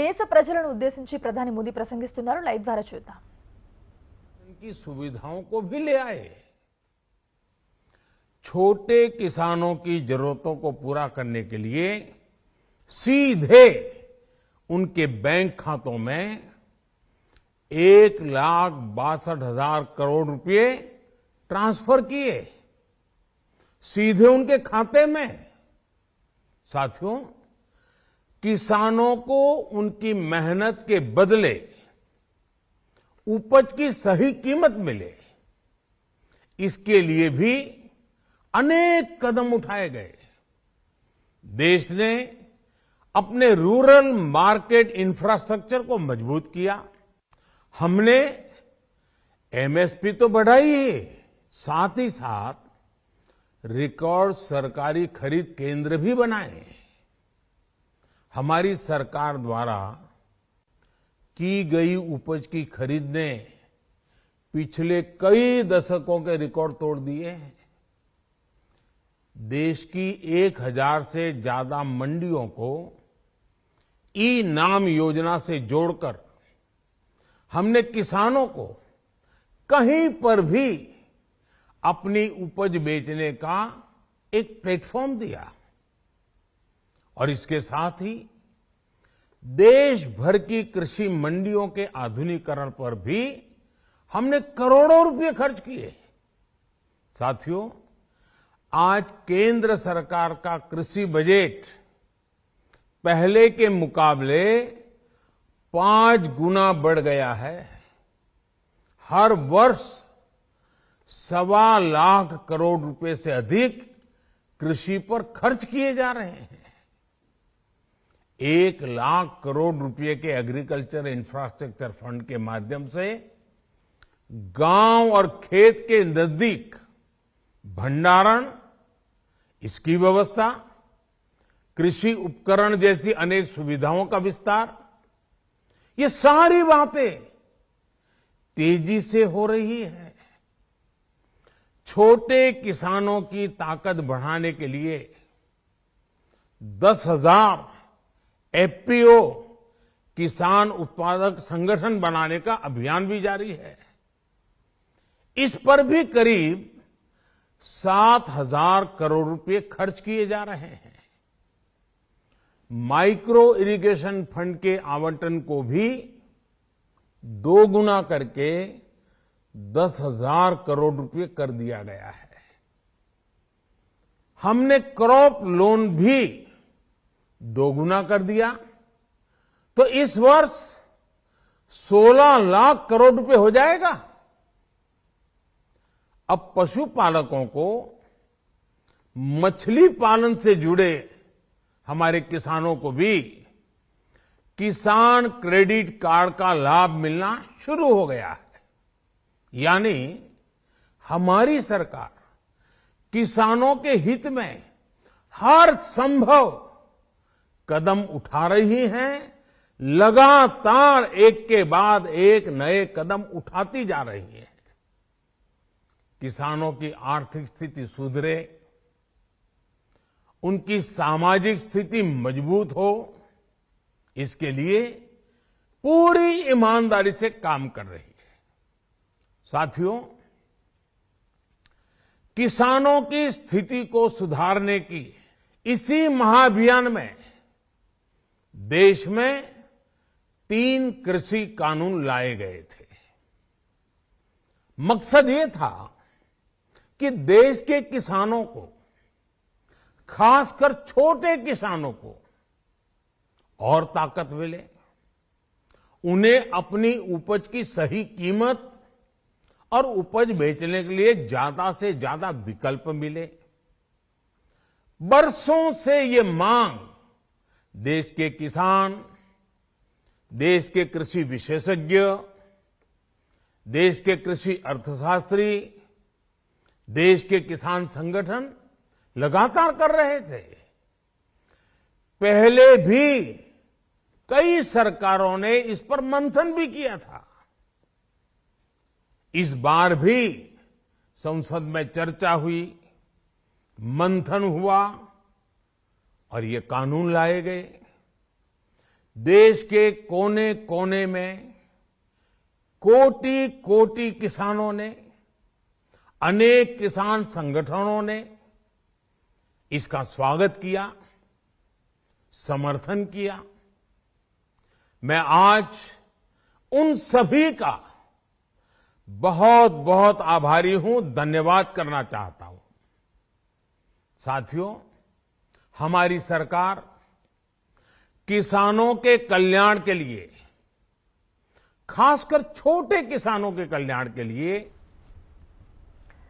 దేశ ప్రజలను ఉద్దేశించి ప్రధాని మోదీ ప్రసంగిస్తున్నారు. లైవ్ ద్వారా చూద్దాం. की सुविधाओं को भी ले आए, छोटे किसानों की जरूरतों को पूरा करने के लिए सीधे उनके बैंक खातों में 1,62,000 करोड़ रुपए ट्रांसफर किए, सीधे उनके खाते में। साथियों, किसानों को उनकी मेहनत के बदले उपज की सही कीमत मिले, इसके लिए भी अनेक कदम उठाए गए। देश ने अपने रूरल मार्केट इंफ्रास्ट्रक्चर को मजबूत किया। हमने एमएसपी तो बढ़ाई ही, साथ ही साथ रिकॉर्ड सरकारी खरीद केंद्र भी बनाए। हमारी सरकार द्वारा की गई उपज की खरीद ने पिछले कई दशकों के रिकॉर्ड तोड़ दिए हैं। देश की 1,000 से ज्यादा मंडियों को ई नाम योजना से जोड़कर हमने किसानों को कहीं पर भी अपनी उपज बेचने का एक प्लेटफॉर्म दिया और इसके साथ ही देश भर की कृषि मंडियों के आधुनिकीकरण पर भी हमने करोड़ों रुपए खर्च किए। साथियों, आज केंद्र सरकार का कृषि बजट पहले के मुकाबले 5 गुना बढ़ गया है। हर वर्ष 1.25 करोड़ रुपए से अधिक कृषि पर खर्च किए जा रहे हैं। 1,00,000 करोड़ रुपए के एग्रीकल्चर इंफ्रास्ट्रक्चर फंड के माध्यम से गांव और खेत के नजदीक भंडारण, इसकी व्यवस्था, कृषि उपकरण जैसी अनेक सुविधाओं का विस्तार, ये सारी बातें तेजी से हो रही है। छोटे किसानों की ताकत बढ़ाने के लिए 10,000 एफपीओ किसान उत्पादक संगठन बनाने का अभियान भी जारी है। इस पर भी करीब 7,000 करोड़ रुपए खर्च किए जा रहे हैं। माइक्रो इरिगेशन फंड के आवंटन को भी 2 गुना करके 10,000 करोड़ रुपए कर दिया गया है। हमने क्रॉप लोन भी 2 गुना कर दिया, तो इस वर्ष 16 लाख करोड़ रुपए हो जाएगा। अब पशुपालकों को मछली पालन से जुड़े हमारे किसानों को भी किसान क्रेडिट कार्ड का लाभ मिलना शुरू हो गया है। यानी हमारी सरकार किसानों के हित में हर संभव कदम उठा रही है, लगातार एक के बाद एक नए कदम उठाती जा रही है। किसानों की आर्थिक स्थिति सुधरे, उनकी सामाजिक स्थिति मजबूत हो, इसके लिए पूरी ईमानदारी से काम कर रही है। साथियों, किसानों की स्थिति को सुधारने की इसी महाअभियान में देश में 3 कृषि कानून लाए गए थे। मकसद ये था कि देश के किसानों को, खासकर छोटे किसानों को और ताकत मिले, उन्हें अपनी उपज की सही कीमत और उपज बेचने के लिए ज्यादा से ज्यादा विकल्प मिले। बरसों से ये मांग देश के किसान, देश के कृषि विशेषज्ञ, देश के कृषि अर्थशास्त्री, देश के किसान संगठन लगातार कर रहे थे। पहले भी कई सरकारों ने इस पर मंथन भी किया था। इस बार भी संसद में चर्चा हुई, मंथन हुआ और ये कानून लाए गए। देश के कोने कोने में कोटि कोटि किसानों ने, अनेक किसान संगठनों ने इसका स्वागत किया, समर्थन किया। मैं आज उन सभी का बहुत बहुत आभारी हूं, धन्यवाद करना चाहता हूं। साथियों, हमारी सरकार किसानों के कल्याण के लिए, खासकर छोटे किसानों के कल्याण के लिए